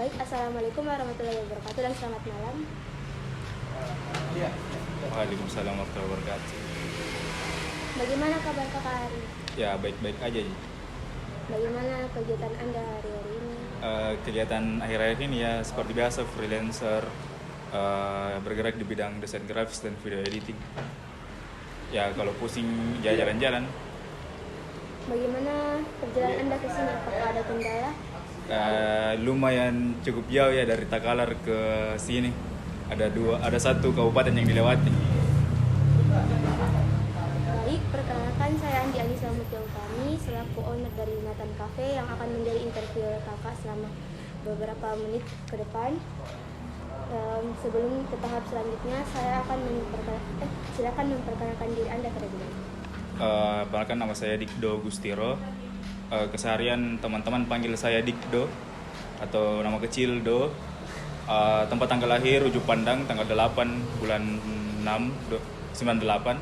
Baik, Assalamualaikum warahmatullahi wabarakatuh dan selamat malam. Waalaikumsalam warahmatullahi wabarakatuh. Bagaimana kabar kakak hari? Ya baik-baik aja. Bagaimana kegiatan Anda hari-hari ini? Kegiatan akhir-akhir ini ya seperti biasa freelancer, bergerak di bidang desain grafis dan video editing. Ya kalau pusing ya jalan-jalan. Bagaimana perjalanan Anda ke sini? Apakah ada kendala? Lumayan cukup jauh ya dari Takalar ke sini. Ada satu kabupaten yang dilewati. Baik, perkenalkan saya Andi Alisa Mutiautami selaku owner dari Nathan Cafe yang akan menjadi interview kakak selama beberapa menit ke depan. Sebelum ke tahap selanjutnya, saya akan silakan memperkenalkan diri Anda terlebih dahulu. Perkenalkan nama saya Dikdo Gustiro. Keseharian teman-teman panggil saya Dikdo atau nama kecil Do. Tempat tanggal lahir Ujuk Pandang tanggal 8 bulan 6 98.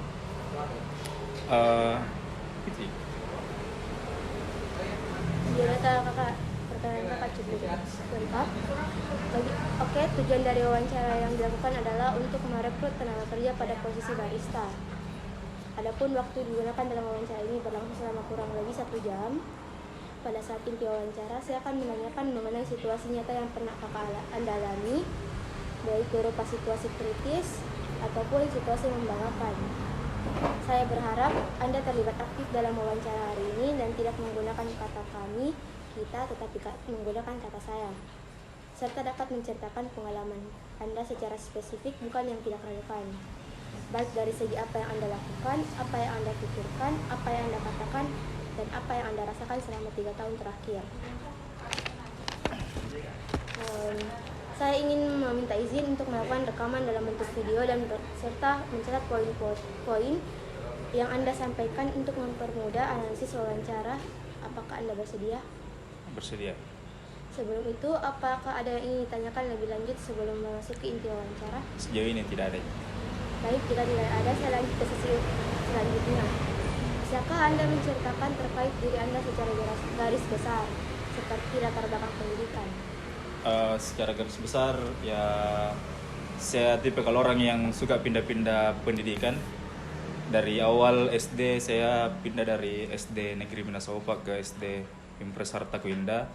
Biodata kakak, pertanyaan kakak cukup lengkap. Oke, tujuan dari wawancara yang dilakukan adalah untuk merekrut tenaga kerja pada posisi barista. Adapun waktu digunakan dalam wawancara ini berlangsung selama kurang lebih 1 jam. Pada saat inti wawancara, saya akan menanyakan mengenai situasi nyata yang pernah Anda alami, baik berupa situasi kritis ataupun situasi membanggakan. Saya berharap Anda terlibat aktif dalam wawancara hari ini dan tidak menggunakan kata kami, kita, tetapi menggunakan kata saya. Serta dapat menceritakan pengalaman Anda secara spesifik, bukan yang tidak relevan. Baik dari segi apa yang Anda lakukan, apa yang Anda pikirkan, apa yang Anda katakan, dan apa yang Anda rasakan selama 3 tahun terakhir. Saya ingin meminta izin untuk melakukan rekaman dalam bentuk video dan serta mencatat poin-poin yang Anda sampaikan untuk mempermudah analisis wawancara. Apakah Anda bersedia? Bersedia. Sebelum itu, apakah ada yang ingin ditanyakan lebih lanjut sebelum masuk ke inti wawancara? Sejauh ini tidak ada. Baik, jika tidak ada, saya lanjut ke sesi selanjutnya. Bisakah Anda menceritakan terkait diri Anda secara garis besar, seperti latar belakang pendidikan? Secara garis besar, ya saya tipe kalau orang yang suka pindah-pindah pendidikan. Dari awal SD saya pindah dari SD Negeri Minasopa ke SD Impres Harta Kuinda.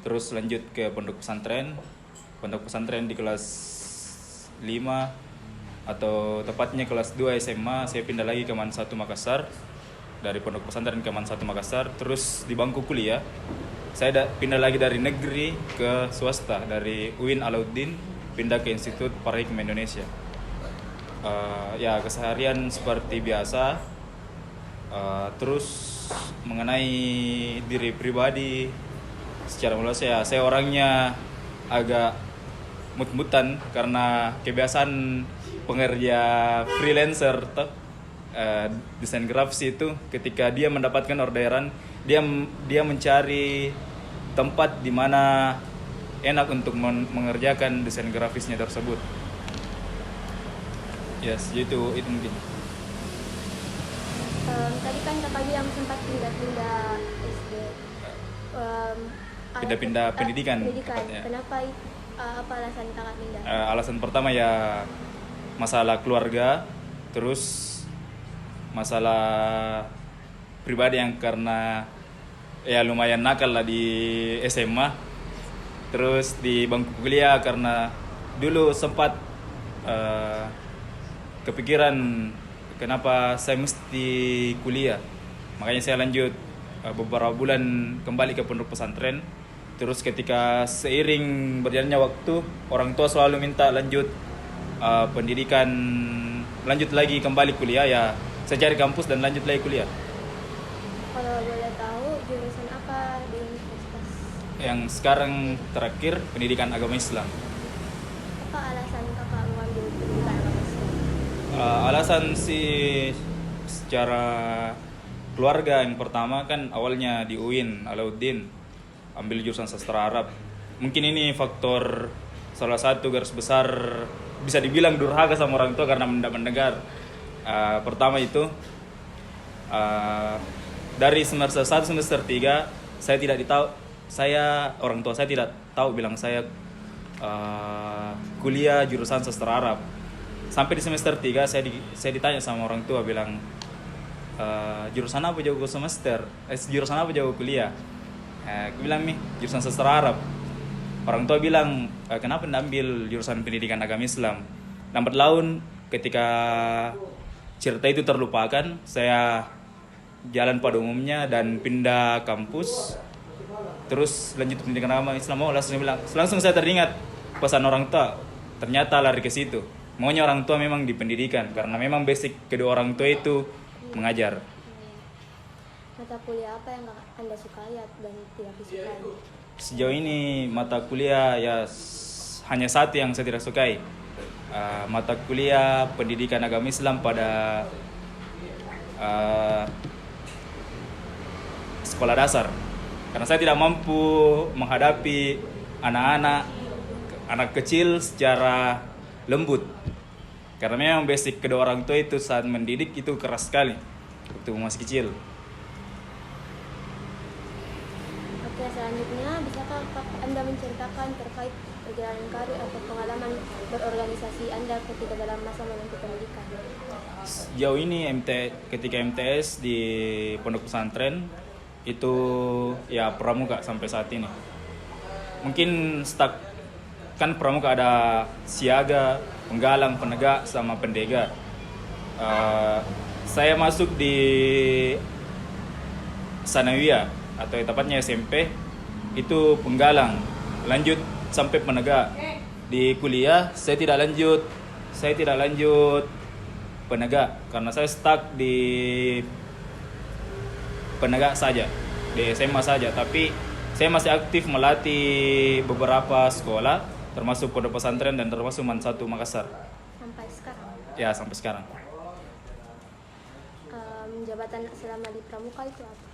Terus lanjut ke pondok pesantren. Pondok pesantren di kelas 5 atau tepatnya kelas 2 SMA saya pindah lagi ke MAN 1 Makassar. Dari pondok pesantren ke MAN 1 Makassar. Terus di bangku kuliah saya pindah lagi dari negeri ke swasta, dari UIN Alauddin pindah ke Institut Parahikmah Indonesia. Ya keseharian seperti biasa. Terus mengenai diri pribadi, secara mulai saya orangnya agak mut-mutan karena kebiasaan pengerja freelancer desain grafis itu ketika dia mendapatkan orderan dia mencari tempat di mana enak untuk mengerjakan desain grafisnya tersebut. Yes, itu mungkin. Tadi kan kakak bilang sempat pindah-pindah SD. Pindah-pindah pendidikan. Tepatnya. Kenapa? Apa alasan kakak pindah? Alasan pertama ya masalah keluarga, terus masalah pribadi yang karena ya lumayan nakal lah di SMA. Terus di bangku kuliah karena dulu sempat kepikiran kenapa saya mesti kuliah. Makanya saya lanjut beberapa bulan kembali ke pondok pesantren. Terus ketika seiring berjalannya waktu, orang tua selalu minta lanjut pendidikan, lanjut lagi kembali kuliah ya. Saya cari kampus dan lanjut lagi kuliah. Kalau boleh tahu jurusan apa di universitas? Yang sekarang terakhir pendidikan agama Islam. Apa alasan kakak mengambil pendidikan agama Islam? Alasan sih secara keluarga, yang pertama kan awalnya di UIN Alauddin ambil jurusan sastra Arab. Mungkin ini faktor salah satu garis besar bisa dibilang durhaka sama orang tua karena mendengar. Pertama itu dari semester 1 semester 3 saya tidak orang tua saya tidak tahu bilang saya kuliah jurusan sastra Arab. Sampai di semester 3 saya ditanya sama orang tua bilang, jurusan apa jago semester? Jurusan apa jago kuliah? Aku bilang nih jurusan sastra Arab. Orang tua bilang, kenapa tidak ambil jurusan pendidikan agama Islam? Lambat laun ketika cerita itu terlupakan, saya jalan pada umumnya dan pindah kampus. Terus lanjut pendidikan agama Islam. Langsung saya teringat pesan orang tua. Ternyata lari ke situ. Maunya orang tua memang di pendidikan karena memang basic kedua orang tua itu mengajar. Mata kuliah apa yang Anda sukai dan tidak disukai? Sejauh ini mata kuliah ya hanya satu yang saya tidak sukai. Mata kuliah pendidikan agama Islam pada sekolah dasar. Karena saya tidak mampu menghadapi anak kecil secara lembut. Karena memang basic kedua orang tua itu saat mendidik itu keras sekali waktu masih kecil. Oke, selanjutnya bisakah Anda menceritakan terkait perjalanan karir atau pengalaman berorganisasi Anda ketika dalam masa menempuh pendidikan? Sejauh ini ketika MTS di pondok pesantren itu ya pramuka sampai saat ini. Mungkin stuck kan pramuka ada siaga, penggalang, penegak, sama pendega. Saya masuk di Sanawiyah atau tepatnya SMP itu penggalang, lanjut sampai penegak. Di kuliah saya tidak lanjut penegak karena saya stuck di penegak saja, di SMA saja. Tapi saya masih aktif melatih beberapa sekolah termasuk pondok pesantren dan termasuk MAN 1 Makassar. Sampai sekarang? Ya, sampai sekarang. Jabatan selama di pramuka itu apa?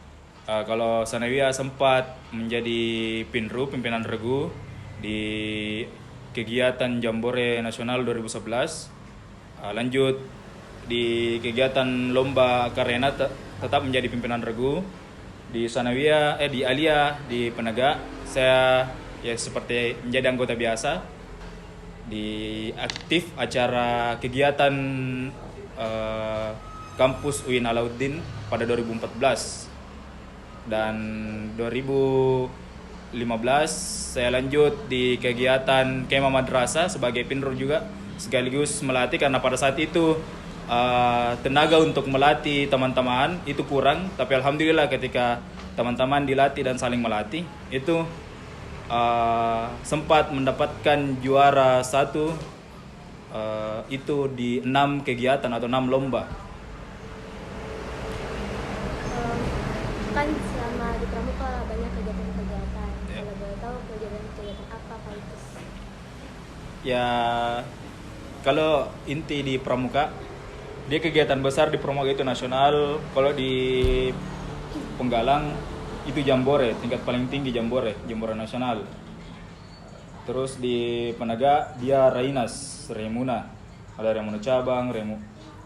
Kalau Sanawiyah sempat menjadi pimpinan regu di kegiatan Jambore Nasional 2011. Lanjut di kegiatan lomba karena tetap menjadi pimpinan regu. Di Sanawiyah, di Alia, di penegak saya ya seperti menjadi anggota biasa di aktif acara kegiatan kampus UIN Alauddin pada 2014 dan 2015 saya lanjut di kegiatan Kemah Madrasah sebagai pinrul juga sekaligus melatih karena pada saat itu tenaga untuk melatih teman-teman itu kurang, tapi alhamdulillah ketika teman-teman dilatih dan saling melatih itu sempat mendapatkan juara 1 itu di 6 kegiatan atau 6 lomba. Kan selama di pramuka banyak kegiatan-kegiatan. Kalau boleh tahu kegiatan-kegiatan apa Pak itu? Ya, kalau inti di pramuka, dia kegiatan besar di pramuka itu nasional. Kalau di penggalang itu Jambore, tingkat paling tinggi Jambore nasional. Terus di penegak dia Rainas, Remuna. Ada Remuna cabang,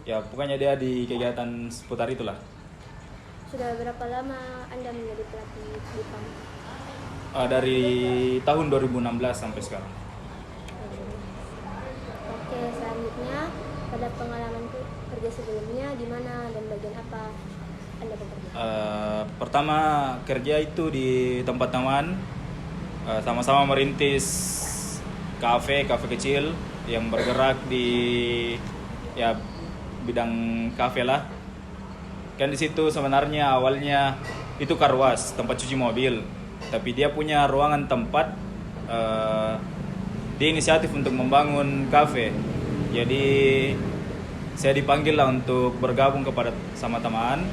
ya pokoknya dia di kegiatan seputar itulah. Sudah berapa lama Anda menjadi pelatih di pramuka? Dari tahun 2016 sampai sekarang. Oke, selanjutnya pada pengalaman kerja sebelumnya di mana dan bagian apa Anda bekerja? Pertama kerja itu di tempat teman, sama-sama merintis kafe kecil yang bergerak di ya bidang kafe lah. Kan di situ sebenarnya awalnya itu karwas, tempat cuci mobil, tapi dia punya ruangan tempat, dia inisiatif untuk membangun kafe. Jadi saya dipanggil lah untuk bergabung sama teman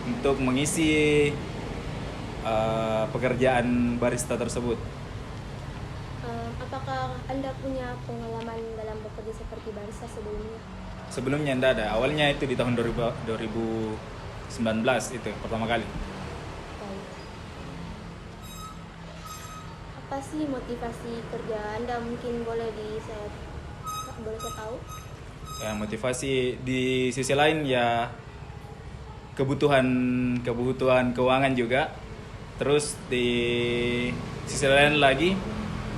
untuk mengisi pekerjaan barista tersebut. Apakah Anda punya pengalaman dalam bekerja seperti barista sebelumnya? Sebelumnya tidak ada. Awalnya itu di tahun 2019 itu pertama kali. Baik. Apa sih motivasi kerja Anda? Mungkin boleh saya tahu? Ya, motivasi di sisi lain ya kebutuhan keuangan juga. Terus di sisi lain lagi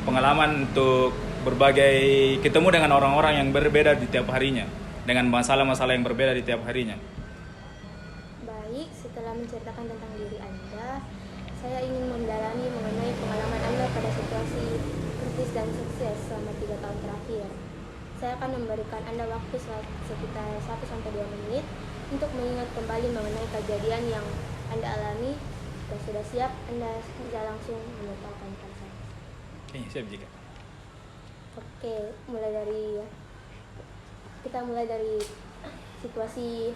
pengalaman untuk berbagai ketemu dengan orang-orang yang berbeda di tiap harinya, dengan masalah-masalah yang berbeda di tiap harinya. Baik, setelah menceritakan tentang diri Anda, saya ingin mendalami mengenai pengalaman Anda pada situasi kritis dan sukses selama 3 tahun terakhir. Saya akan memberikan Anda waktu sekitar 1-2 menit untuk mengingat kembali mengenai kejadian yang Anda alami. Dan sudah siap, Anda bisa langsung memberitahukan pada saya. Oke, siap Jika. Oke, kita mulai dari situasi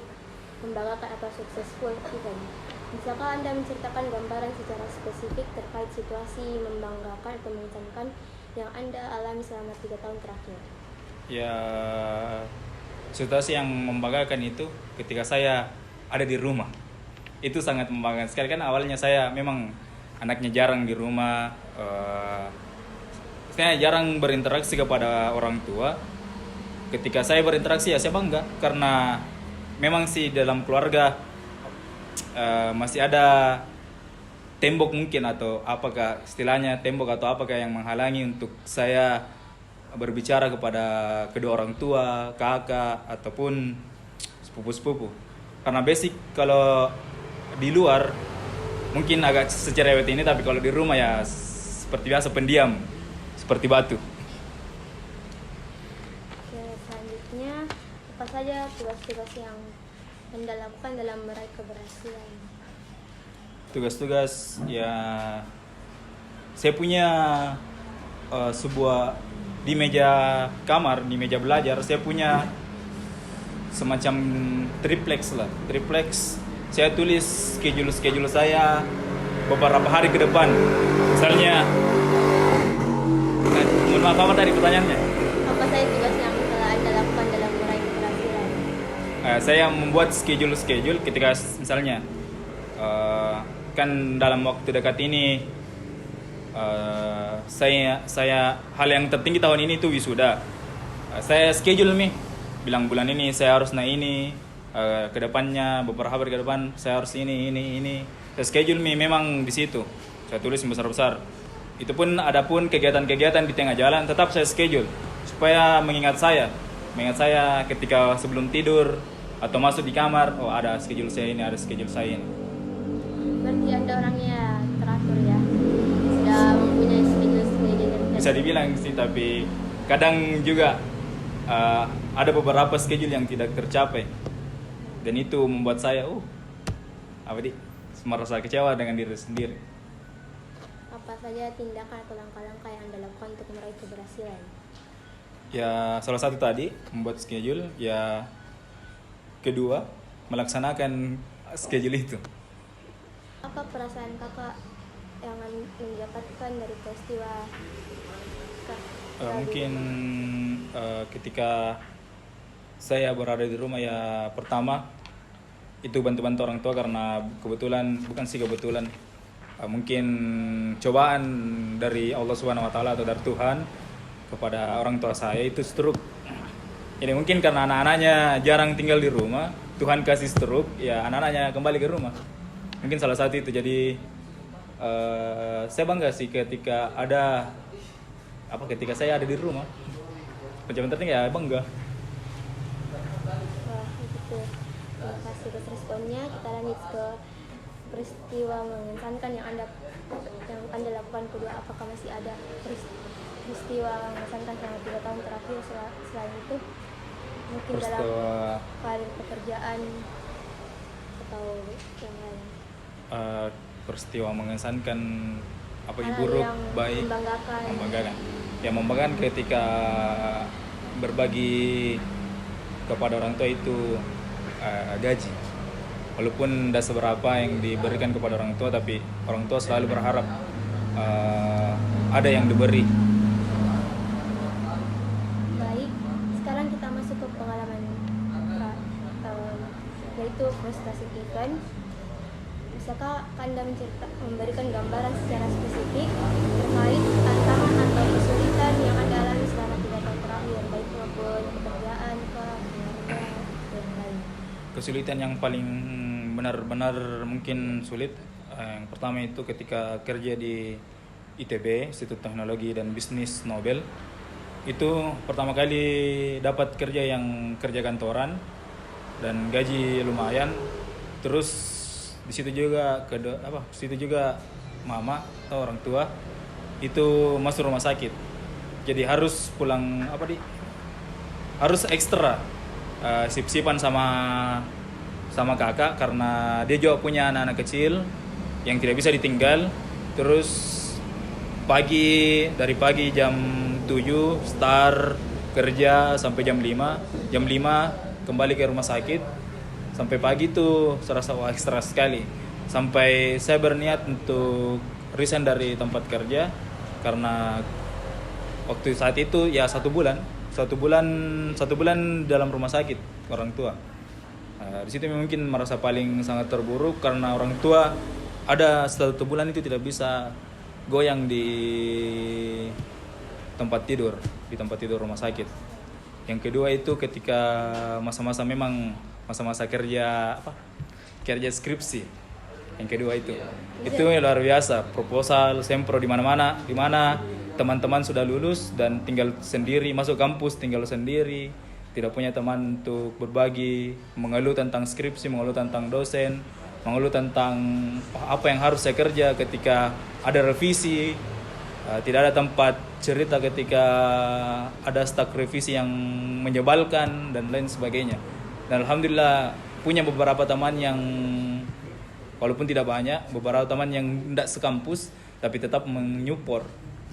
membanggakan atau successful event. Bisakah Anda menceritakan gambaran secara spesifik terkait situasi membanggakan atau mengesankan yang Anda alami selama 3 tahun terakhir? Ya, situasi yang membanggakan itu ketika saya ada di rumah. Itu sangat membanggakan sekali, kan awalnya saya memang anaknya jarang di rumah, saya jarang berinteraksi kepada orang tua. Ketika saya berinteraksi ya saya bangga, karena memang sih dalam keluarga masih ada tembok mungkin, atau apakah istilahnya tembok atau apakah yang menghalangi untuk saya berbicara kepada kedua orang tua, kakak ataupun sepupu-sepupu. Karena basic kalau di luar mungkin agak secerewet ini, tapi kalau di rumah ya seperti biasa pendiam, seperti batu. Oke, selanjutnya apa saja tugas-tugas yang Anda lakukan dalam meraih keberhasilan? Tugas-tugas ya, saya punya sebuah di meja kamar, di meja belajar saya punya semacam triplex. Saya tulis schedule saya beberapa hari ke depan. Misalnya, mohon maaf, apa tadi pertanyaannya? Apa saja tugas yang telah Anda lakukan dalam meraih keberhasilan? Saya membuat schedule ketika misalnya kan dalam waktu dekat ini saya hal yang tertinggi tahun ini itu wisuda. Saya schedule nih, bilang bulan ini saya harus ini, kedepannya beberapa hari ke depan saya harus ini. Saya schedule memang di situ. Saya tulis besar-besar. Itu pun adapun kegiatan-kegiatan di tengah jalan tetap saya schedule supaya mengingat saya ketika sebelum tidur atau masuk di kamar, oh ada schedule saya ini. Berarti Anda orangnya teratur ya? Sudah mempunyai schedule. Bisa dibilang sih, tapi kadang juga ada beberapa schedule yang tidak tercapai, dan itu membuat saya merasa kecewa dengan diri sendiri. Apa saja tindakan atau langkah-langkah yang Anda lakukan untuk meraih keberhasilan? Ya, salah satu tadi membuat schedule, ya kedua melaksanakan schedule itu. Apa perasaan kakak yang mendapatkan dari peristiwa mungkin ketika saya berada di rumah, ya pertama itu bantu-bantu orang tua, karena kebetulan mungkin cobaan dari Allah Subhanahu wa taala atau dari Tuhan kepada orang tua saya itu stroke. Ini mungkin karena anak-anaknya jarang tinggal di rumah, Tuhan kasih stroke, ya anak-anaknya kembali ke rumah. Mungkin salah satu itu. Jadi saya bangga sih ketika saya ada di rumah. Pencapaian tertinggi ya bangga. Wah, begitu. Terima kasih atas responnya. Kita lanjut ke peristiwa mengesankan yang Anda lakukan kedua. Apakah masih ada peristiwa mengesankan selama 3 tahun terakhir selain itu? Mungkin dalam karir pekerjaan atau yang lain. Peristiwa mengesankan Hal buruk, yang baik, membanggakan. Membanggakan ketika berbagi kepada orang tua itu gaji. Walaupun tidak seberapa yang diberikan kepada orang tua, tapi orang tua selalu berharap ada yang diberi. Baik, sekarang kita masuk ke pengalaman yaitu prestasi event. Bisakah Anda memberikan gambaran secara spesifik terkait tantangan atau kesulitan yang Anda alami selama 3 tahun terakhir, baik maupun pekerjaan, keluarga, dan lain? Kesulitan yang paling benar-benar mungkin sulit, yang pertama itu ketika kerja di ITB, Institut Teknologi dan Bisnis Nobel. Itu pertama kali dapat kerja yang kerja kantoran dan gaji lumayan. Terus di situ juga mama atau orang tua itu masuk rumah sakit. Jadi harus pulang harus ekstra sip-sipan sama kakak karena dia juga punya anak-anak kecil yang tidak bisa ditinggal. Terus dari pagi jam 7 start kerja sampai jam 5. Jam 5 kembali ke rumah sakit. Sampai pagi tuh serasa ekstra sekali. Sampai saya berniat untuk resign dari tempat kerja karena waktu saat itu ya satu bulan dalam rumah sakit orang tua. Di situ mungkin merasa paling sangat terburuk karena orang tua ada 1 bulan itu tidak bisa goyang di tempat tidur rumah sakit. Yang kedua itu ketika masa-masa kerja skripsi. Yang kedua itu luar biasa, proposal, sempro di mana teman-teman sudah lulus dan tinggal sendiri, masuk kampus tinggal sendiri, tidak punya teman untuk berbagi, mengeluh tentang skripsi, mengeluh tentang dosen, mengeluh tentang apa yang harus saya kerja ketika ada revisi, tidak ada tempat cerita ketika ada stak revisi yang menyebalkan dan lain sebagainya. Dan alhamdulillah punya beberapa teman yang walaupun tidak banyak, beberapa teman yang tidak sekampus tapi tetap menyupport,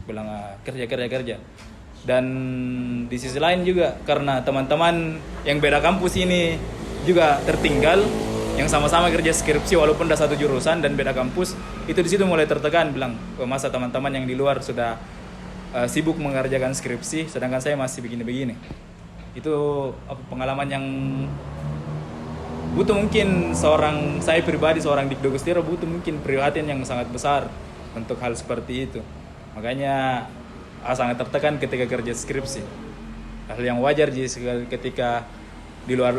bilang kerja. Dan di sisi lain juga karena teman-teman yang beda kampus ini juga tertinggal, yang sama-sama kerja skripsi walaupun udah satu jurusan dan beda kampus, itu di situ mulai tertekan, bilang masa teman-teman yang di luar sudah sibuk mengerjakan skripsi sedangkan saya masih begini-begini. Itu pengalaman yang butuh mungkin saya pribadi seorang Dikdo Gustiro butuh mungkin perhatian yang sangat besar untuk hal seperti itu. Makanya sangat tertekan ketika kerja skripsi. Hal yang wajar ketika di luar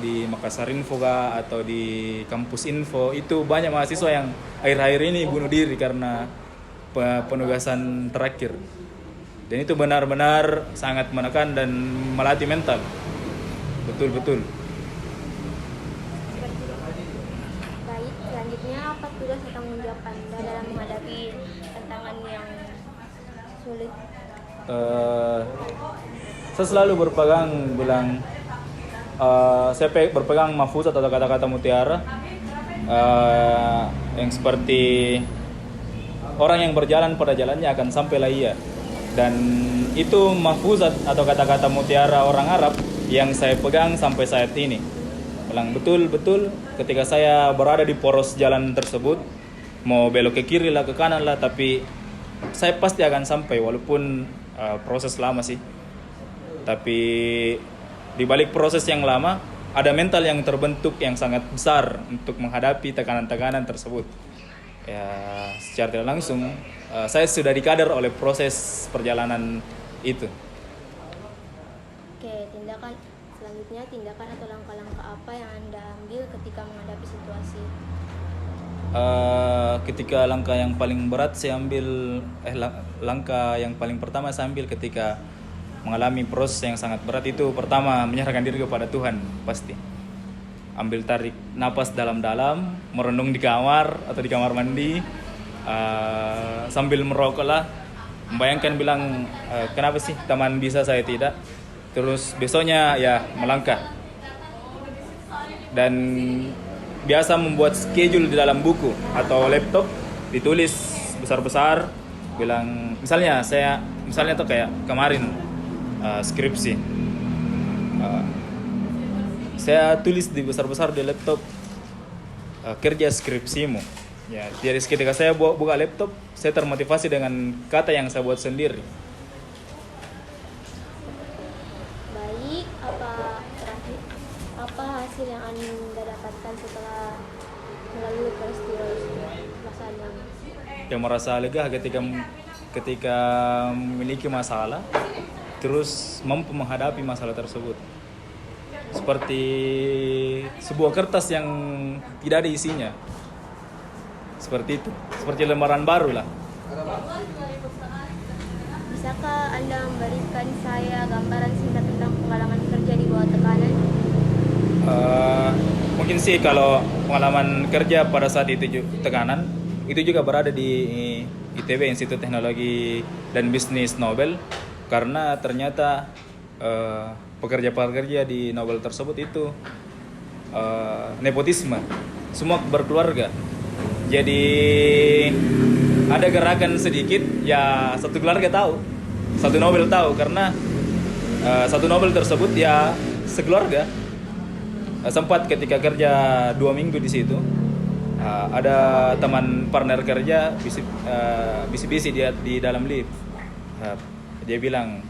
di Makassar Info atau di kampus Info itu banyak mahasiswa yang akhir-akhir ini bunuh diri karena penugasan terakhir. Dan itu benar-benar sangat menekan dan melatih mental. Betul. Baik, selanjutnya apa tugas atau tanggung jawab Anda dalam menghadapi tantangan yang sulit? Saya selalu saya berpegang mahfuzat atau kata-kata mutiara yang seperti orang yang berjalan pada jalannya akan sampailah ia. Dan itu mahfuzat atau kata-kata mutiara orang Arab yang saya pegang sampai saat ini. Betul ketika saya berada di poros jalan tersebut, mau belok ke kiri lah, ke kanan lah, tapi saya pasti akan sampai walaupun proses lama sih. Tapi di balik proses yang lama ada mental yang terbentuk yang sangat besar untuk menghadapi tekanan-tekanan tersebut. Ya, secara tidak langsung saya sudah dikader oleh proses perjalanan itu. Oke, tindakan atau langkah-langkah apa yang Anda ambil ketika menghadapi situasi? Ketika langkah yang paling berat saya ambil langkah yang paling pertama saya ambil ketika mengalami proses yang sangat berat itu pertama menyerahkan diri kepada Tuhan pasti. Ambil tarik napas dalam-dalam, merenung di kamar atau di kamar mandi, sambil merokok lah, membayangkan bilang kenapa sih teman bisa saya tidak. Terus besoknya ya melangkah. Dan biasa membuat schedule di dalam buku atau laptop, ditulis besar-besar, bilang misalnya tuh kayak kemarin skripsi, saya tulis di besar-besar di laptop kerja skripsimu. Ya, jadi ketika saya buka laptop, saya termotivasi dengan kata yang saya buat sendiri. Baik, apa hasil yang Anda dapatkan setelah melalui peristiwa perasaan yang merasa lega ketika memiliki masalah, terus mampu menghadapi masalah tersebut. Seperti sebuah kertas yang tidak ada isinya. Seperti itu. Seperti lembaran baru lah. Bisakah Anda memberikan saya gambaran singkat tentang pengalaman kerja di bawah tekanan? Mungkin sih kalau pengalaman kerja pada saat itu tekanan itu juga berada di ITB, Institut Teknologi dan Bisnis Nobel, karena ternyata pekerja-pekerja di Nobel tersebut itu nepotisme, semua berkeluarga. Jadi ada gerakan sedikit ya satu keluarga tahu, satu Nobel tahu, karena satu Nobel tersebut ya sekeluarga. Sempat ketika kerja 2 minggu di situ, ada teman partner kerja bisi-bisi dia di dalam lift. Dia bilang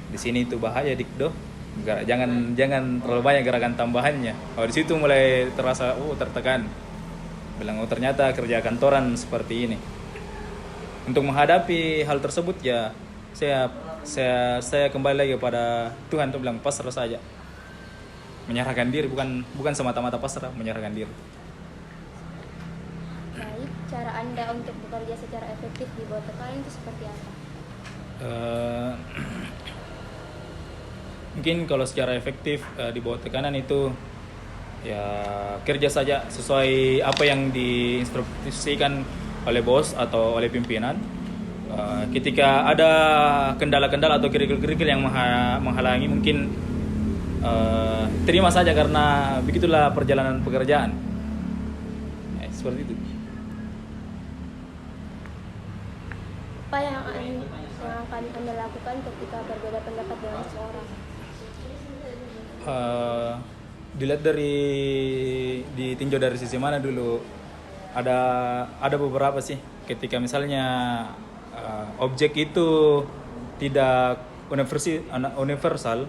di sini itu bahaya Dikdo, jangan terlalu banyak gerakan tambahannya. Di situ mulai terasa tertekan. Bilang ternyata kerja kantoran seperti ini. Untuk menghadapi hal tersebut ya saya kembali lagi pada Tuhan, tuh bilang pasrah saja. Menyerahkan diri, bukan semata-mata pasrah, menyerahkan diri. Baik, cara Anda untuk bekerja secara efektif di bawah tekanan itu seperti apa? Mungkin kalau secara efektif di bawah tekanan itu ya kerja saja sesuai apa yang diinstruksikan oleh bos atau oleh pimpinan. Ketika ada kendala-kendala atau kerikil-kerikil yang menghalangi, mungkin terima saja karena begitulah perjalanan pekerjaan. Seperti itu. Apa yang akan Anda lakukan ketika berbeda pendapat dengan seseorang? Dilihat ditinjau dari sisi mana dulu. Ada beberapa sih. Ketika misalnya objek itu tidak universal,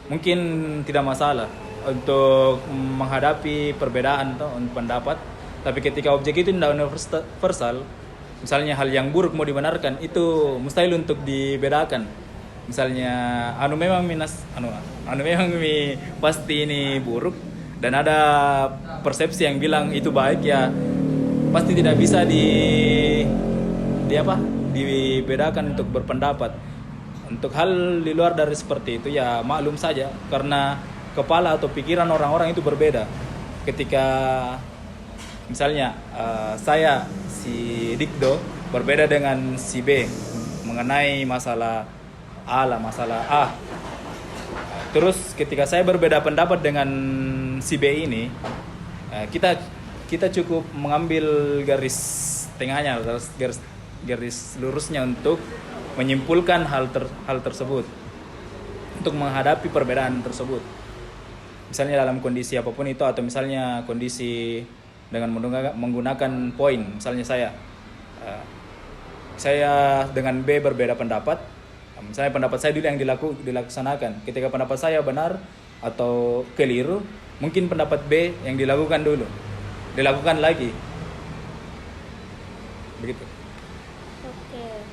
mungkin tidak masalah untuk menghadapi perbedaan atau pendapat. Tapi ketika objek itu tidak universal, misalnya hal yang buruk mau dibenarkan, itu mustahil untuk dibedakan. Misalnya memang pasti ini buruk, dan ada persepsi yang bilang itu baik, ya pasti tidak bisa dibedakan untuk berpendapat. Untuk hal di luar dari seperti itu ya maklum saja, karena kepala atau pikiran orang-orang itu berbeda. Ketika misalnya saya si Dikdo berbeda dengan si B mengenai masalah A. Terus ketika saya berbeda pendapat dengan si B ini, kita cukup mengambil garis tengahnya, garis lurusnya untuk menyimpulkan hal tersebut, untuk menghadapi perbedaan tersebut. Misalnya dalam kondisi apapun itu, atau misalnya kondisi dengan menggunakan poin. Misalnya saya dengan B berbeda pendapat. Misalnya pendapat saya dulu yang dilaksanakan. Ketika pendapat saya benar atau keliru, mungkin pendapat B yang dilakukan lagi. Begitu. Oke.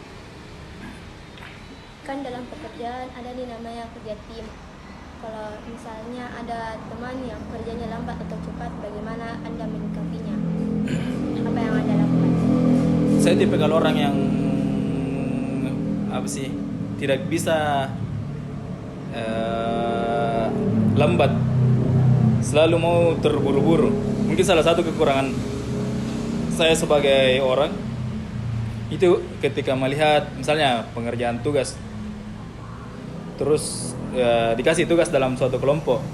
Kan dalam pekerjaan ada nih namanya kerja tim. Kalau misalnya ada teman yang kerjanya lambat atau cepat, bagaimana Anda menyikapinya? Apa yang Anda lakukan? Saya tipikal orang yang tidak bisa lambat, selalu mau terburu-buru. Mungkin salah satu kekurangan saya sebagai orang itu ketika melihat misalnya pengerjaan tugas, terus dikasih tugas dalam suatu kelompok,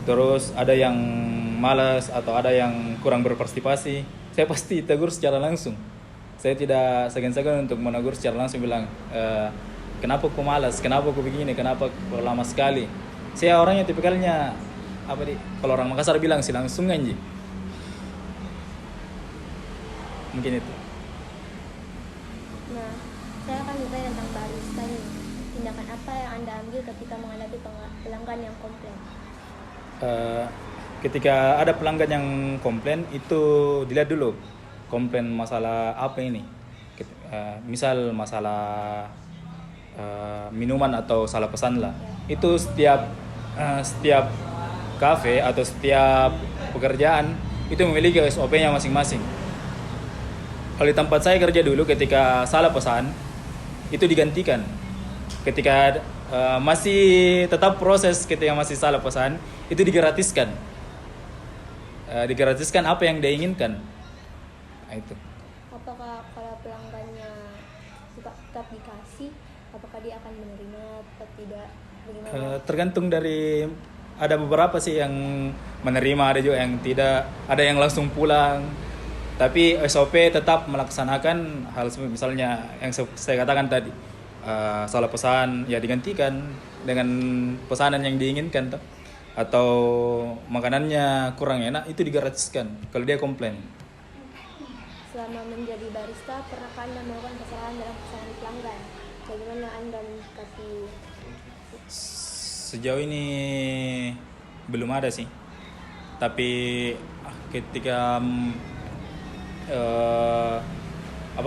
terus ada yang malas atau ada yang kurang berpartisipasi, saya pasti tegur secara langsung. Saya tidak segan-segan untuk menegur secara langsung, bilang kenapa kau malas, kenapa kau begini, kenapa kau lama sekali. Saya orangnya tipikalnya kalau orang Makassar bilang si langsung anji. Mungkin itu. Nah, saya akan bertanya tentang barista nih. Tindakan apa yang Anda ambil ketika menghadapi pelanggan yang komplain? Ketika ada pelanggan yang komplain, itu dilihat dulu komplain masalah apa ini. Misal masalah minuman atau salah pesan lah. Itu setiap kafe atau setiap pekerjaan itu memiliki SOP-nya masing-masing. Kalau di tempat saya kerja dulu ketika salah pesan itu digantikan. Ketika masih tetap proses ketika masih salah pesan itu digratiskan. Digratiskan apa yang dia inginkan. Nah, itu. Apakah kalau pelanggannya tetap dikasih, apakah dia akan menerima atau tidak? Bagaimana? Tergantung dari ada beberapa sih yang menerima, ada juga yang tidak, ada yang langsung pulang. Tapi SOP tetap melaksanakan hal misalnya yang saya katakan tadi, salah pesan ya digantikan dengan pesanan yang diinginkan toh. Atau makanannya kurang enak itu digratiskan kalau dia komplain. Selama menjadi barista, pernahkah Anda melakukan kesalahan dalam pesanan pelanggan? Bagaimana Anda menyikapi? Sejauh ini belum ada sih. Tapi ketika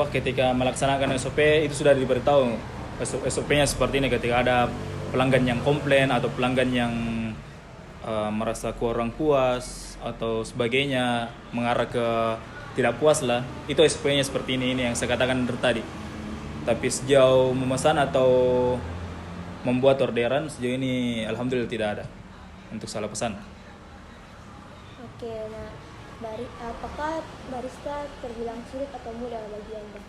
ketika melaksanakan SOP itu sudah diberitahu SOP-nya seperti ini ketika ada pelanggan yang komplain atau pelanggan yang merasa kurang puas atau sebagainya mengarah ke tidak puas lah, itu SOP-nya seperti ini yang saya katakan dari tadi. Tapi sejauh memesan atau membuat orderan sejauh ini alhamdulillah tidak ada untuk salah pesan. Oke, nah apakah barista terbilang sulit atau mudah bagi Anda?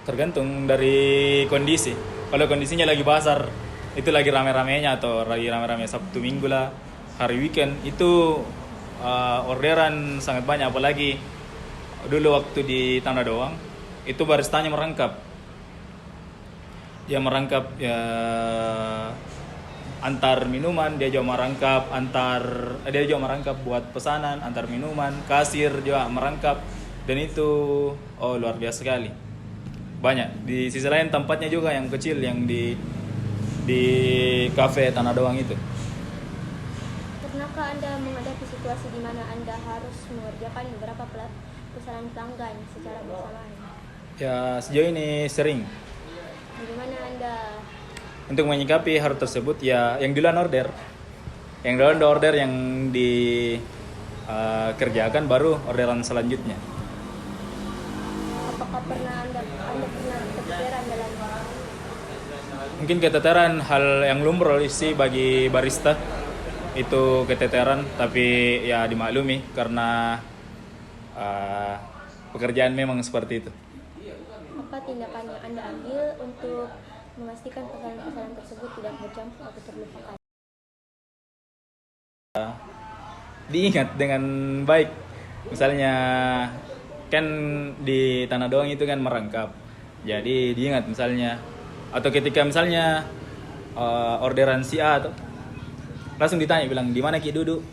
Tergantung dari kondisi. Kalau kondisinya lagi pasar, itu lagi rame-ramenya atau lagi rame-rame Sabtu Minggu lah, hari weekend itu orderan sangat banyak. Apalagi dulu waktu di Tanah Doang itu baristanya merangkap. Dia merangkap ya antar minuman, dia juga merangkap buat pesanan antar minuman, kasir juga merangkap, dan itu luar biasa sekali. Banyak di sisi lain tempatnya juga yang kecil yang di kafe Tanah Doang itu. Pernahkah Anda menghadapi situasi di mana Anda harus mengerjakan beberapa pesanan pelanggan secara bersamaan? Ya sejauh ini sering. Bagaimana Anda? Untuk menyikapi hal tersebut ya yang duluan order, yang dikerjakan baru orderan selanjutnya. Apakah Anda pernah keteteran dalam? Mungkin keteteran hal yang lumrah sih bagi barista, itu keteteran, tapi ya dimaklumi karena pekerjaan memang seperti itu. Apa tindakan yang Anda ambil untuk memastikan pesanan-pesanan tersebut tidak bercampur atau terlupakan? Diingat dengan baik. Misalnya kan di Tanah Doang itu kan merangkap. Jadi diingat misalnya, atau ketika misalnya orderan si A tuh, langsung ditanya bilang di mana Ki duduk,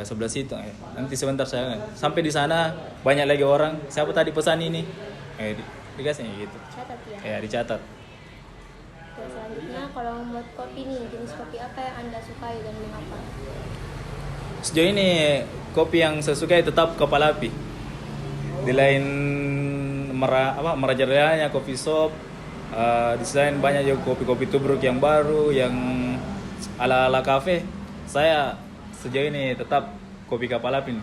sebelah situ. Nanti sebentar saya sampai di sana banyak lagi orang. Siapa tadi pesan ini? Dikasih gitu. Catat ya. Ya dicatat. Oke, selanjutnya kalau membuat kopi nih, jenis kopi apa yang Anda sukai dan mengapa? Sejauh ini kopi yang saya sukai tetap Kepala Api. Di lain merajalelanya kopi shop, di selain banyak juga kopi-kopi tubruk yang baru, yang ala-ala kafe. Saya sejauh ini tetap kopi Kepala Api.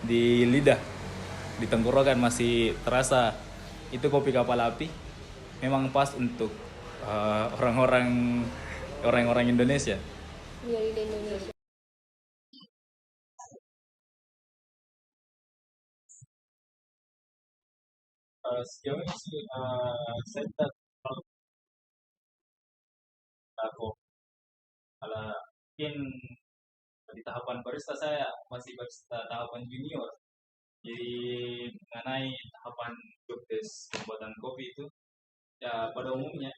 Di lidah, di tenggorokan masih terasa itu kopi Kepala Api. Memang pas untuk orang-orang Indonesia. Dari Indonesia. Sejauh ini sih saya tetap aku mungkin di tahapan barista saya masih barista tahapan junior. Jadi mengenai tahapan job desk pembuatan kopi itu ya pada umumnya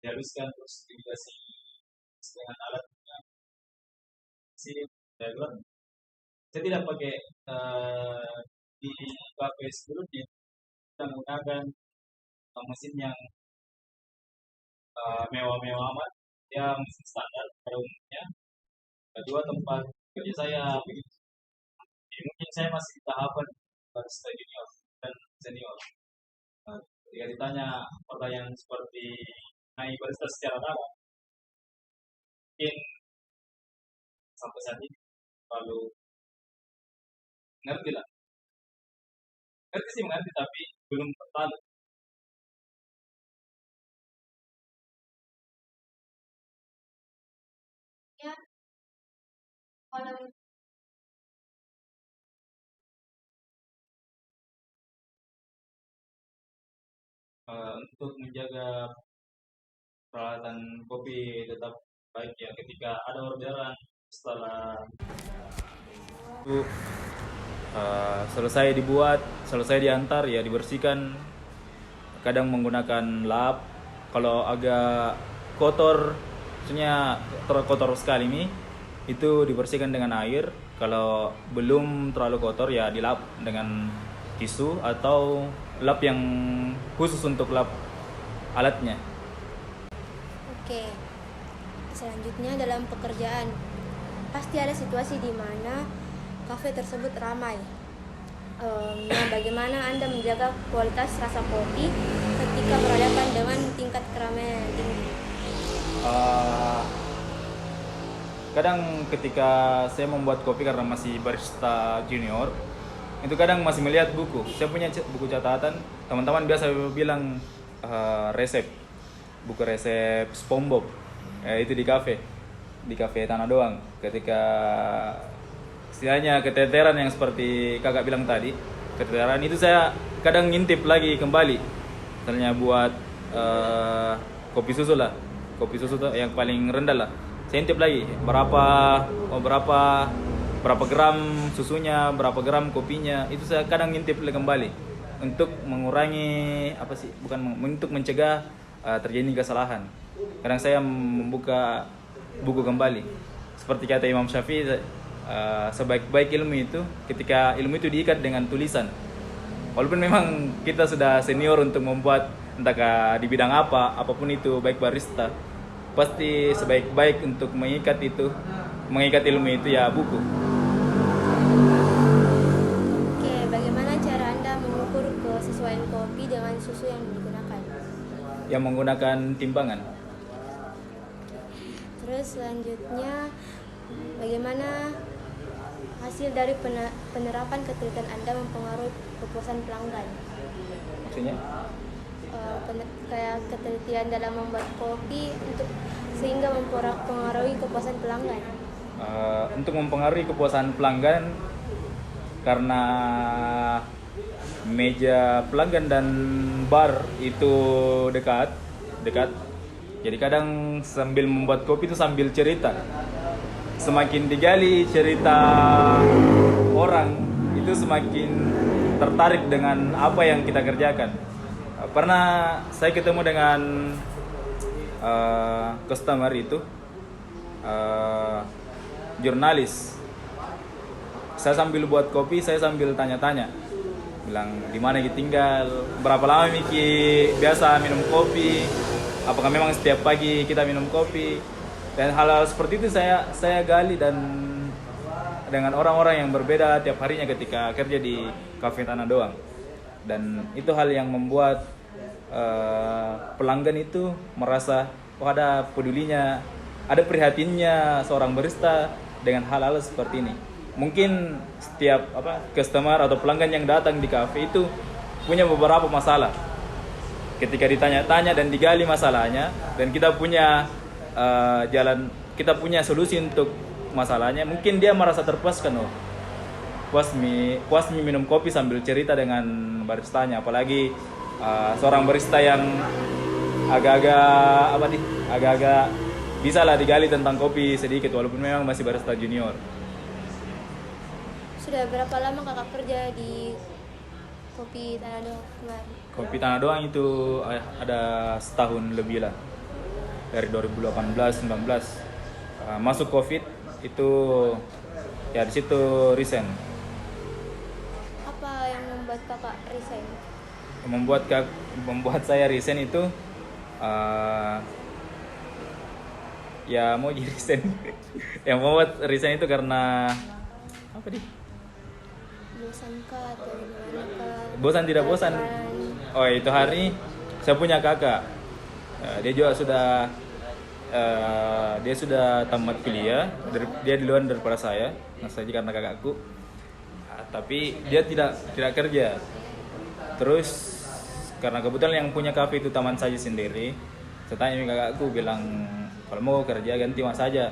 dihaluskan terus dikasih dengan alat sini diagram. Saya tidak pakai di kafe sebelumnya, kita menggunakan mesin yang mewah-mewah amat, ya mesin standar pada umumnya. Kedua tempat kerja saya begitu. Jadi mungkin saya masih di tahapan barista junior dan senior. Jika ditanya pertanyaan seperti naik barista secara dalam, mungkin sampai saat ini terlalu Ngerti lah. Ngerti sih mengerti tapi belum terlalu. Ya, kalau Untuk menjaga peralatan kopi tetap baik ya ketika ada orderan setelah itu selesai dibuat, selesai diantar ya dibersihkan, kadang menggunakan lap. Kalau agak kotor, maksudnya terkotor sekali nih, itu dibersihkan dengan air. Kalau belum terlalu kotor ya dilap dengan tisu atau lap yang khusus untuk lap alatnya. oke. Selanjutnya dalam pekerjaan, pasti ada situasi di mana kafe tersebut ramai. Nah, bagaimana Anda menjaga kualitas rasa kopi ketika berhadapan dengan tingkat keramaian yang tinggi? Eh, Kadang ketika saya membuat kopi karena masih barista junior, itu kadang masih melihat buku. Saya punya buku catatan. Teman-teman biasa bilang resep, buku resep SpongeBob. Itu di kafe Tanah Doang. Ketika istilahnya keteteran yang seperti kakak bilang tadi, keteteran itu saya kadang ngintip lagi kembali. Misalnya buat kopi susu lah, kopi susu tuh yang paling rendah lah. Saya intip lagi berapa gram susunya, berapa gram kopinya. Itu saya kadang ngintip lagi kembali untuk mengurangi apa sih? Bukan untuk mencegah terjadi kesalahan. Kadang saya membuka buku kembali. Seperti kata Imam Syafi'i, sebaik-baik ilmu itu ketika ilmu itu diikat dengan tulisan. Walaupun memang kita sudah senior untuk membuat entah di bidang apa, apapun itu, baik barista, pasti sebaik-baik untuk mengikat ilmu itu ya buku. Oke, bagaimana cara Anda mengukur kesesuaian kopi dengan susu yang digunakan? Yang menggunakan timbangan. Terus selanjutnya, bagaimana hasil dari penerapan ketelitian Anda mempengaruhi kepuasan pelanggan? Maksudnya? Kayak ketelitian dalam membuat kopi sehingga mempengaruhi kepuasan pelanggan. Untuk mempengaruhi kepuasan pelanggan karena meja pelanggan dan bar itu dekat. Jadi kadang sambil membuat kopi itu sambil cerita. Semakin digali cerita orang, itu semakin tertarik dengan apa yang kita kerjakan. Pernah saya ketemu dengan customer itu jurnalis. Saya sambil buat kopi, saya sambil tanya-tanya, bilang di mana Miki tinggal, berapa lama Miki biasa minum kopi, apakah memang setiap pagi kita minum kopi, dan hal-hal seperti itu saya gali dan dengan orang-orang yang berbeda tiap harinya ketika kerja di Cafe Tanah Doang. Dan itu hal yang membuat pelanggan itu merasa ada pedulinya, ada prihatinnya seorang barista dengan hal-hal seperti ini. Mungkin setiap customer atau pelanggan yang datang di kafe itu punya beberapa masalah. Ketika ditanya-tanya dan digali masalahnya, dan kita punya kita punya solusi untuk masalahnya, mungkin dia merasa terpuaskan. Puas minum kopi sambil cerita dengan baristanya, apalagi seorang barista yang agak-agak bisa lah digali tentang kopi sedikit walaupun memang masih barista junior. Sudah berapa lama kakak kerja di Kopi Tanah Doang kemarin? Kopi Tanah Doang itu ada setahun lebih lah, dari 2018-19. Masuk COVID itu ya di situ resign. Apa yang membuat kakak resign? Membuat saya resign itu ya mau jadi resign. Yang membuat resign itu karena apa nih? Bosan kah atau gimana kah? Bosan tidak bosan. Oh, itu hari saya punya kakak. Dia juga sudah tamat kuliah. Dia duluan daripada saya. Nah, saya karena kakakku. tapi dia tidak kerja. Terus karena kebetulan yang punya kafe itu teman saya sendiri, saya tanya kakakku bilang kalau mau kerja ganti mas saja,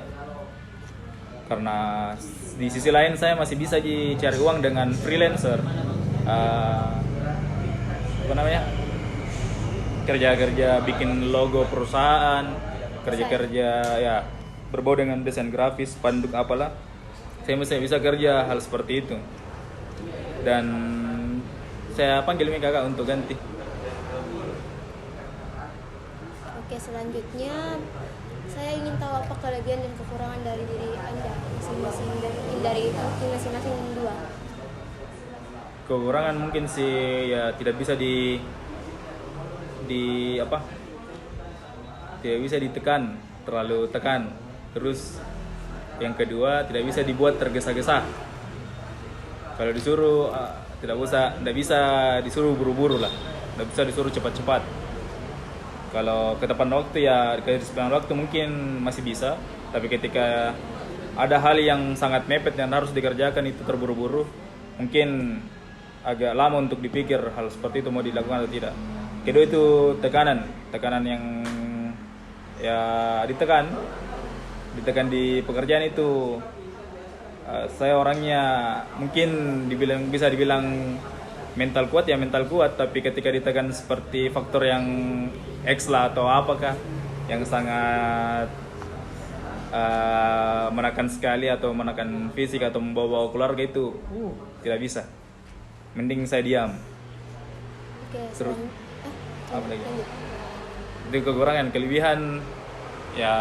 karena di sisi lain saya masih bisa cari uang dengan freelancer. Apa namanya, kerja bikin logo perusahaan, kerja ya berbau dengan desain grafis, panduk apalah, saya masih bisa kerja hal seperti itu. Dan saya panggil kakak untuk ganti. Oke, selanjutnya saya ingin tahu apa kelebihan dan kekurangan dari diri Anda masing-masing, dari masing-masing dua. Kekurangan mungkin sih ya tidak bisa tidak bisa ditekan, terlalu tekan. Terus yang kedua, tidak bisa dibuat tergesa-gesa. Kalau disuruh tidak bisa disuruh buru-buru lah, tidak bisa disuruh cepat-cepat. Kalau ketepatan waktu ya, ketepatan waktu mungkin masih bisa, tapi ketika ada hal yang sangat mepet yang harus dikerjakan itu terburu-buru, mungkin agak lama untuk dipikir hal seperti itu mau dilakukan atau tidak. Kedua itu tekanan yang ya ditekan di pekerjaan itu. Saya orangnya mungkin bisa dibilang mental kuat, tapi ketika ditekan seperti faktor yang X lah atau apakah yang sangat menekan sekali atau menekan fisik atau membawa keluarga itu tidak bisa. Mending saya diam. Oke, Terus apa lagi? lanjut. Itu kekurangan. Kelebihan ya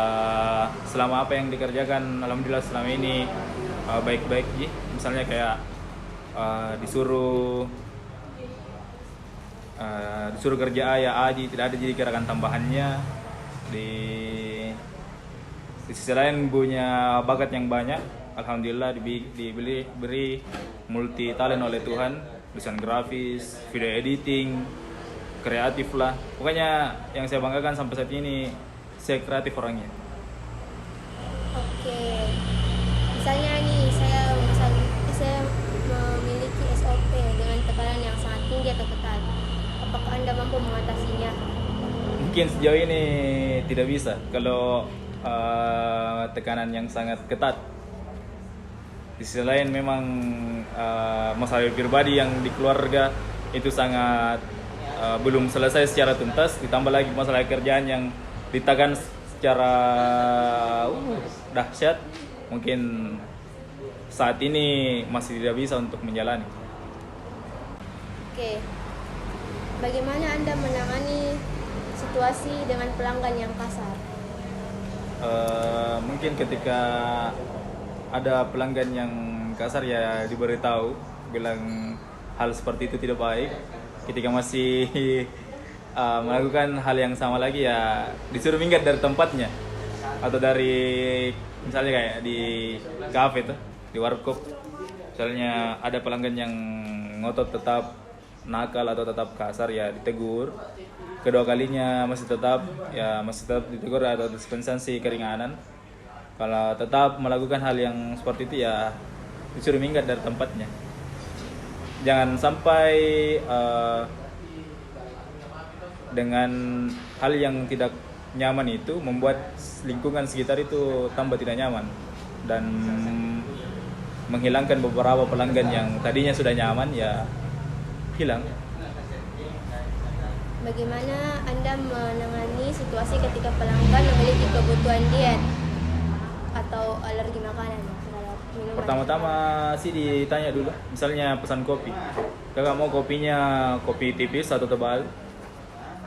selama apa yang dikerjakan alhamdulillah selama ini baik-baik sih. Misalnya kayak disuruh kerja A ya A, tidak ada jadi gerakan tambahannya. Di sisi lain punya bakat yang banyak, alhamdulillah diberi multi talent oleh Tuhan, desain grafis, video editing, kreatif lah. Pokoknya yang saya banggakan sampai saat ini, saya kreatif orangnya. Oke, misalnya nih saya memiliki SOP dengan tekanan yang sangat tinggi atau ketat. Apakah Anda mampu mengatasinya? Mungkin sejauh ini tidak bisa kalau tekanan yang sangat ketat. Di sisi lain memang masalah pribadi yang di keluarga itu sangat belum selesai secara tuntas, ditambah lagi masalah kerjaan yang ditekan secara dahsyat. Mungkin saat ini masih tidak bisa untuk menjalani. Oke, bagaimana Anda menangani situasi dengan pelanggan yang kasar? Mungkin ketika ada pelanggan yang kasar ya diberitahu, bilang hal seperti itu tidak baik. Ketika masih melakukan hal yang sama lagi ya disuruh minggat dari tempatnya, atau dari misalnya kayak di kafe tuh, di warkop, misalnya ada pelanggan yang ngotot tetap nakal atau tetap kasar ya ditegur. Kedua kalinya masih tetap ditegur atau dispensasi keringanan. Kalau tetap melakukan hal yang seperti itu ya disuruh minggat dari tempatnya. Jangan sampai dengan hal yang tidak nyaman itu membuat lingkungan sekitar itu tambah tidak nyaman dan menghilangkan beberapa pelanggan yang tadinya sudah nyaman ya hilang. Bagaimana Anda menangani situasi ketika pelanggan memiliki kebutuhan diet atau alergi makanan terhadap minuman? Pertama-tama sih ditanya dulu, misalnya pesan kopi, kakak mau kopinya kopi tipis atau tebal?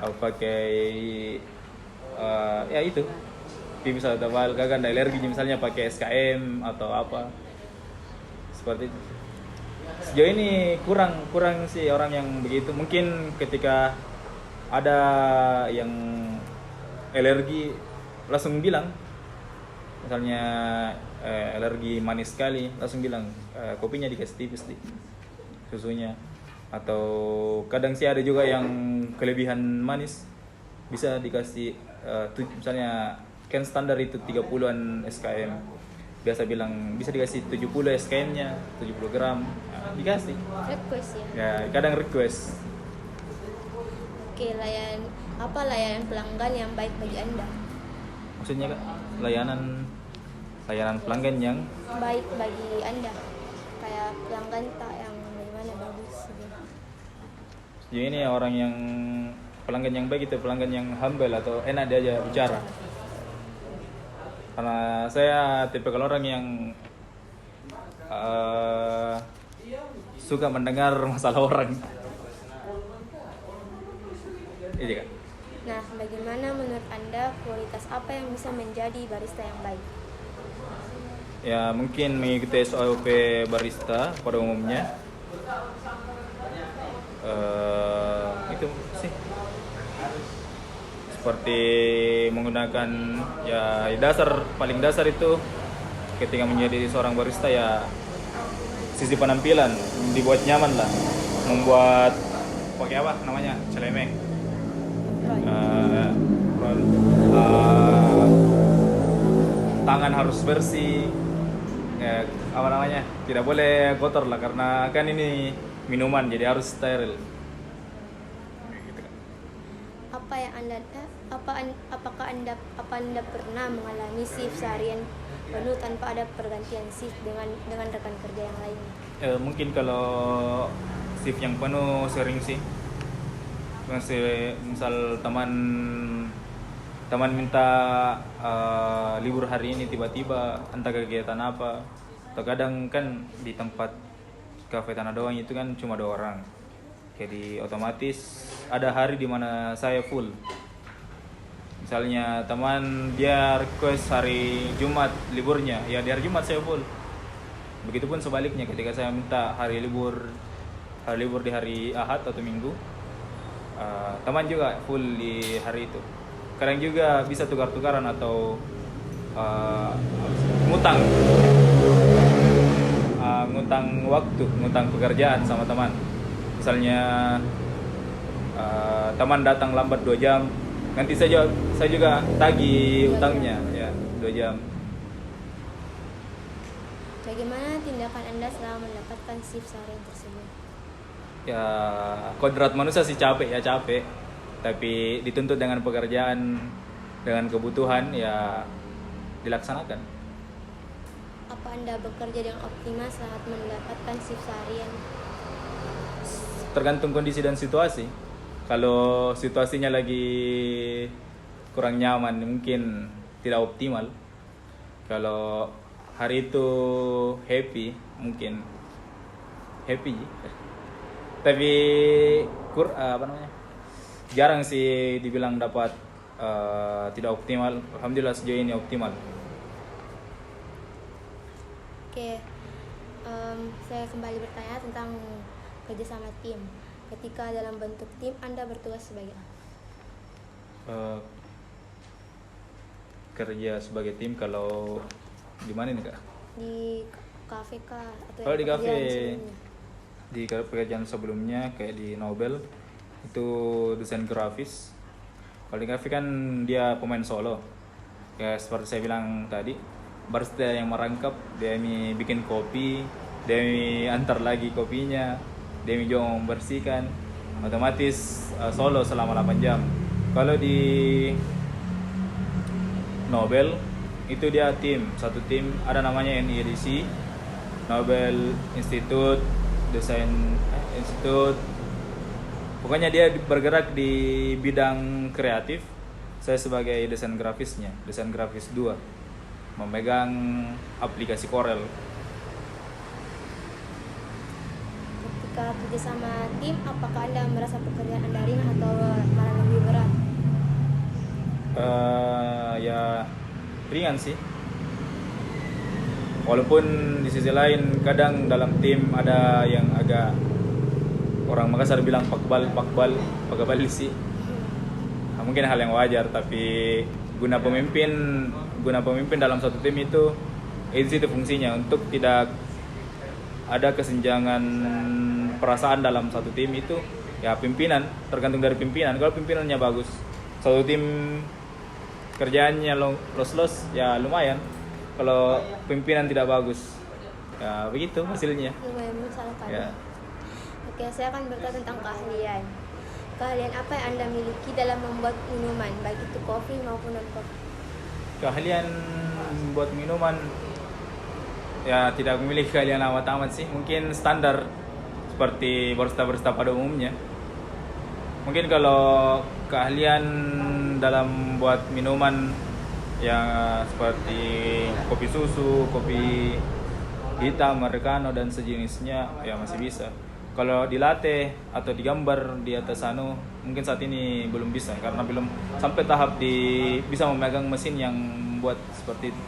Aku pakai ya itu tipis atau tebal. Kakak ada alergi misalnya pakai SKM atau apa seperti itu. Sejauh ini kurang sih orang yang begitu. Mungkin ketika ada yang alergi langsung bilang, misalnya alergi manis sekali, langsung bilang kopinya dikasih tipis di susunya. Atau kadang sih ada juga yang kelebihan manis, bisa dikasih misalnya kan standar itu 30-an SKM, biasa bilang bisa dikasih 70 SKM-nya, 70 gram, dikasih. Request ya. Ya, kadang request. Oke, apa layanan pelanggan yang baik bagi Anda? Maksudnya Kak, layanan pelanggan yang Baik bagi Anda. Kayak pelanggan tak yang bagaimana bagus gitu. ya ini orang yang pelanggan yang baik itu pelanggan yang humble atau enak diajak bicara. Karena saya tipikal orang yang suka mendengar masalah orang. Iya Kak. Nah, bagaimana menurut Anda kualitas apa yang bisa menjadi barista yang baik? Ya mungkin mengikuti SOP barista pada umumnya. Itu sih. Seperti menggunakan ya paling dasar itu ketika menjadi seorang barista ya sisi penampilan dibuat nyaman lah, membuat pakai apa namanya celemek. Tangan harus bersih, ya, apa namanya tidak boleh kotor lah karena kan ini minuman jadi harus steril. Apakah anda pernah mengalami shift seharian penuh tanpa ada pergantian shift dengan rekan kerja yang lainnya? Mungkin kalau shift yang penuh sering sih. Misal teman minta libur hari ini tiba-tiba entah kegiatan apa. Atau kadang kan di tempat kafe Tanah Doang itu kan cuma 2 orang. Jadi otomatis ada hari di mana saya full. Misalnya teman dia request hari Jumat liburnya, ya di hari Jumat saya full. Begitupun sebaliknya ketika saya minta hari libur di hari Ahad atau Minggu, teman juga full di hari itu. Kadang juga bisa tukar-tukaran atau ngutang waktu, ngutang pekerjaan sama teman. Misalnya teman datang lambat 2 jam, nanti saya juga tagih utangnya ya 2 jam. Bagaimana tindakan Anda selama mendapatkan shift seharian tersebut? Ya kodrat manusia sih capek, tapi dituntut dengan pekerjaan, dengan kebutuhan ya dilaksanakan. Apa Anda bekerja dengan optimal saat mendapatkan shift seharian? Tergantung kondisi dan situasi. Kalau situasinya lagi kurang nyaman mungkin tidak optimal. Kalau hari itu happy mungkin happy. Tapi jarang sih dibilang dapat tidak optimal. Alhamdulillah sejauh ini optimal. Oke, saya kembali bertanya tentang kerja sama tim. Ketika dalam bentuk tim, Anda bertugas sebagai apa? Kerja sebagai tim kalau di mana nih Kak? Di kafe kah? Atau Kalau di kafe, sebelumnya? di pekerjaan sebelumnya kayak di Nobel itu desain grafis. Kalau di kafe kan dia pemain solo. Ya seperti saya bilang tadi, barista yang merangkap, dia bikin kopi, dia antar lagi kopinya, dia juga membersihkan, otomatis solo selama 8 jam. Kalau di Nobel itu dia satu tim, ada namanya NIEDC, Nobel Institute Desain Institute. Pokoknya dia bergerak di bidang kreatif. Saya sebagai desain grafis 2, memegang aplikasi Corel. Ketika kerja sama tim, apakah Anda merasa pekerjaan Anda ringan atau malah lebih berat? Ya ringan sih. Walaupun di sisi lain kadang dalam tim ada yang agak, orang Makassar bilang pakbal sih. Mungkin hal yang wajar, tapi guna pemimpin dalam satu tim itu fungsinya untuk tidak ada kesenjangan perasaan dalam satu tim itu. Ya pimpinan, tergantung dari pimpinan. Kalau pimpinannya bagus, satu tim kerjaannya los ya lumayan. kalau pimpinan tidak bagus, ya begitu hasilnya. Lumayan menyesalkan. Ya. Oke, saya akan bertanya tentang keahlian. Keahlian apa yang Anda miliki dalam membuat minuman, baik itu kopi maupun non-kopi? Keahlian buat minuman, ya tidak memiliki keahlian amat sih. Mungkin standar seperti barista-barista pada umumnya. Mungkin kalau keahlian dalam buat minuman ya seperti kopi susu, kopi hitam, americano dan sejenisnya ya masih bisa. Kalau di latte atau digambar di atas mungkin saat ini belum bisa karena belum sampai tahap bisa memegang mesin yang buat seperti itu.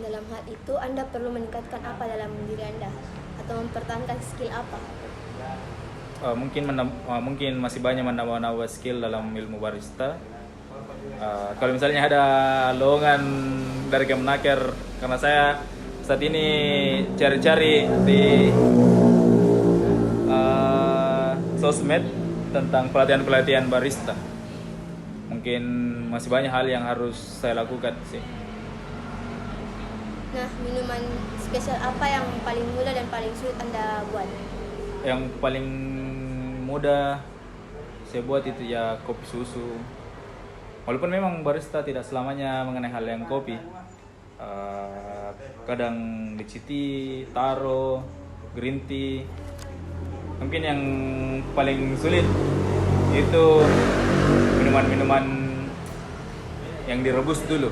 Dalam hal itu, Anda perlu meningkatkan apa dalam diri Anda? Atau mempertahankan skill apa? Mungkin masih banyak menambah skill dalam ilmu barista. Kalau misalnya ada lowongan dari Kemenaker, karena saya saat ini cari-cari di sosmed tentang pelatihan barista. Mungkin masih banyak hal yang harus saya lakukan sih. Nah, minuman spesial apa yang paling mudah dan paling sulit Anda buat? Yang paling mudah saya buat itu ya kopi susu. Walaupun memang barista tidak selamanya mengenai hal yang kopi. Kadang diciti, taro, green tea. Mungkin yang paling sulit itu minuman-minuman yang direbus dulu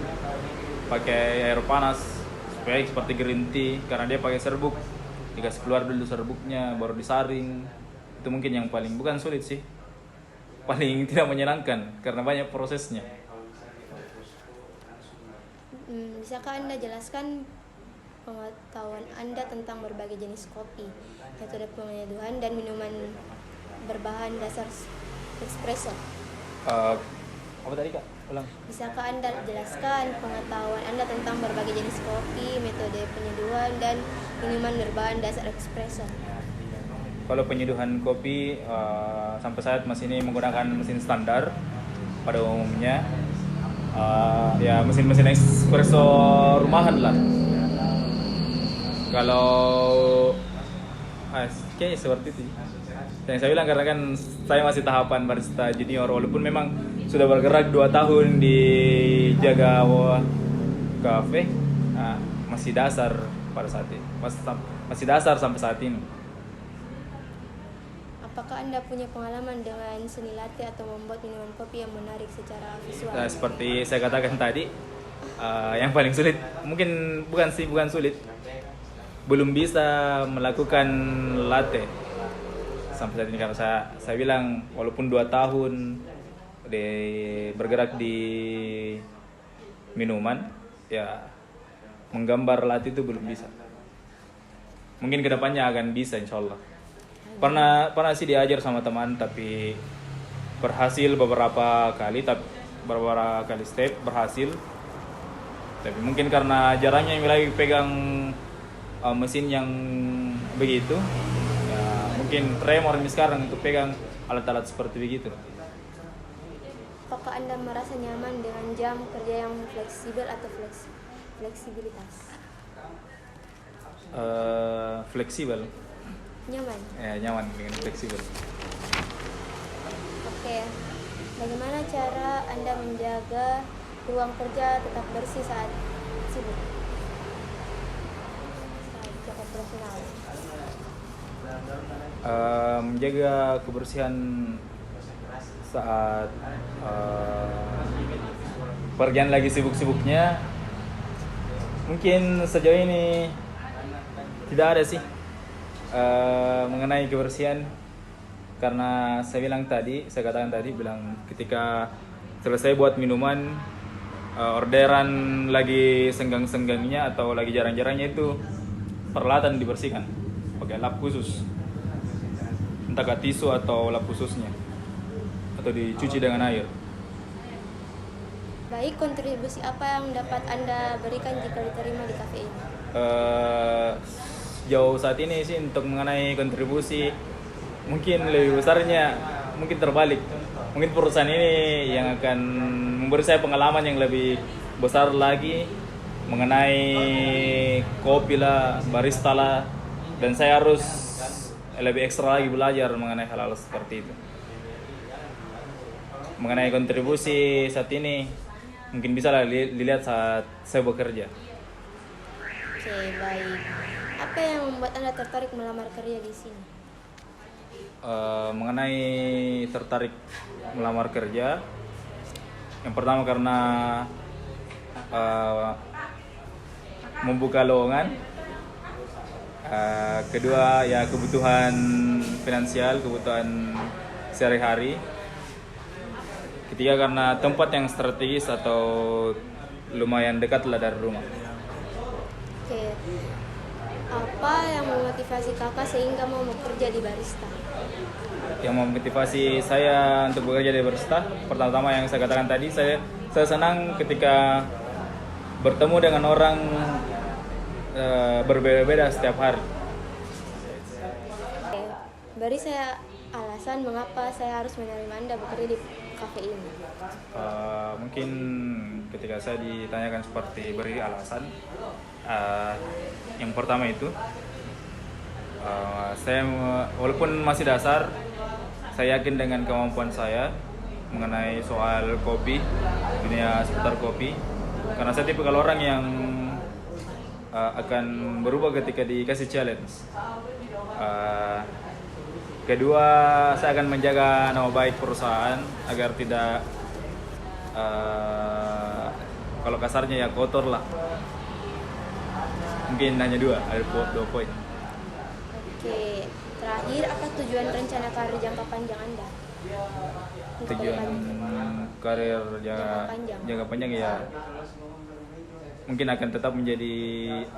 pakai air panas supaya seperti green tea, karena dia pakai serbuk, dikasih keluar dulu serbuknya baru disaring. Itu mungkin yang paling bukan sulit sih, paling tidak menyenangkan karena banyak prosesnya. Bisakah Anda jelaskan pengetahuan Anda tentang berbagai jenis kopi, metode penyeduhan dan minuman berbahan dasar espresso? Apa tadi Kak? Ulang. Bisakah Anda jelaskan pengetahuan Anda tentang berbagai jenis kopi, metode penyeduhan dan minuman berbahan dasar espresso? Kalau penyeduhan kopi sampai saat masih ini menggunakan mesin standar pada umumnya. Ya mesin-mesin espresso rumahan lah. Kalau kayaknya seperti itu. Yang saya bilang karena kan saya masih tahapan barista junior, walaupun memang sudah bergerak 2 tahun di Jaga Cafe, masih dasar pada saat ini, masih dasar sampai saat ini. Apakah Anda punya pengalaman dengan seni latte atau membuat minuman kopi yang menarik secara visual? Seperti saya katakan tadi, yang paling sulit mungkin bukan sulit, belum bisa melakukan latte sampai saat ini karena saya bilang walaupun 2 tahun bergerak di minuman, ya menggambar latte itu belum bisa. Mungkin kedepannya akan bisa insyaallah. Pernah sih diajar sama teman tapi berhasil beberapa kali step berhasil. Tapi mungkin karena jarangnya yang lagi pegang mesin yang begitu, ya mungkin tremor ini sekarang untuk pegang alat-alat seperti begitu. Apakah Anda merasa nyaman dengan jam kerja yang fleksibel atau fleksibilitas? Fleksibel. Nyaman. Ya, nyaman dengan fleksibel. Oke. Bagaimana cara Anda menjaga ruang kerja tetap bersih saat sibuk? Saat kerja operasional. Menjaga kebersihan saat pekerjaan lagi sibuk-sibuknya, mungkin sejauh ini tidak ada sih mengenai kebersihan, karena saya katakan tadi ketika selesai buat minuman, orderan lagi senggang-senggangnya atau lagi jarang-jarangnya itu peralatan dibersihkan pakai lap khusus, entah tisu atau lap khususnya, atau dicuci dengan air. Baik, kontribusi apa yang dapat Anda berikan jika diterima di kafe ini? Jauh saat ini sih untuk mengenai kontribusi mungkin lebih besarnya mungkin terbalik. Mungkin perusahaan ini yang akan memberi saya pengalaman yang lebih besar lagi mengenai kopi lah, barista lah, dan saya harus lebih ekstra lagi belajar mengenai hal-hal seperti itu. Mengenai kontribusi saat ini, mungkin bisa lah dilihat saat saya bekerja. Oke, baik. Apa yang membuat Anda tertarik melamar kerja di sini? Mengenai tertarik melamar kerja, yang pertama karena membuka lowongan, kedua ya kebutuhan finansial, kebutuhan sehari-hari, ketiga karena tempat yang strategis atau lumayan dekat lah dari rumah. Oke. Apa yang memotivasi kakak sehingga mau bekerja di barista? Yang memotivasi saya untuk bekerja di barista, pertama-tama yang saya katakan tadi, saya senang ketika bertemu dengan orang berbeda-beda setiap hari. Oke. Beri saya alasan mengapa saya harus menerima Anda bekerja di kafe ini. Mungkin ketika saya ditanyakan seperti beri alasan, yang pertama itu saya walaupun masih dasar, saya yakin dengan kemampuan saya mengenai soal kopi, dunia seputar kopi, karena saya tipe kalau orang yang akan berubah ketika dikasih challenge. Kedua, saya akan menjaga nama baik perusahaan agar tidak kalau kasarnya ya kotor lah. Mungkin hanya dua poin. Oke, terakhir apa tujuan rencana karir jangka panjang Anda? Untuk Tujuan kedepannya? karir panjang. jangka panjang ya mungkin akan tetap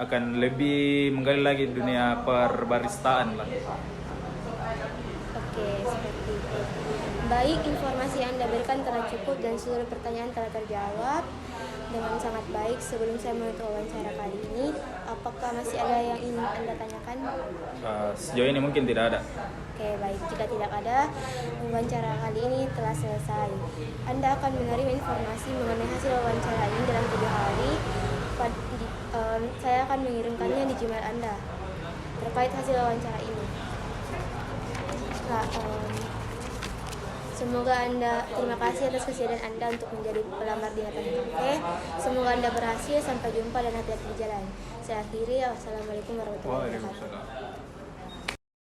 akan lebih menggali lagi dunia perbaristaan lah. Oke, seperti itu. Baik, informasi yang Anda berikan telah cukup dan seluruh pertanyaan telah terjawab dengan sangat baik. Sebelum saya menutup wawancara kali ini, apakah masih ada yang ingin Anda tanyakan? Sejauh ini mungkin tidak ada. Oke, baik. Jika tidak ada, wawancara kali ini telah selesai. Anda akan menerima informasi mengenai hasil wawancara ini dalam 7 hari. Saya akan mengirimkannya di Gmail Anda terkait hasil wawancara ini. Nah, semoga terima kasih atas kesediaan Anda untuk menjadi pelamar di Hatan Cafe. Semoga Anda berhasil. Sampai jumpa dan hati-hati di jalan. Saya akhiri. Wassalamualaikum warahmatullahi wabarakatuh. Waalaikumsalam.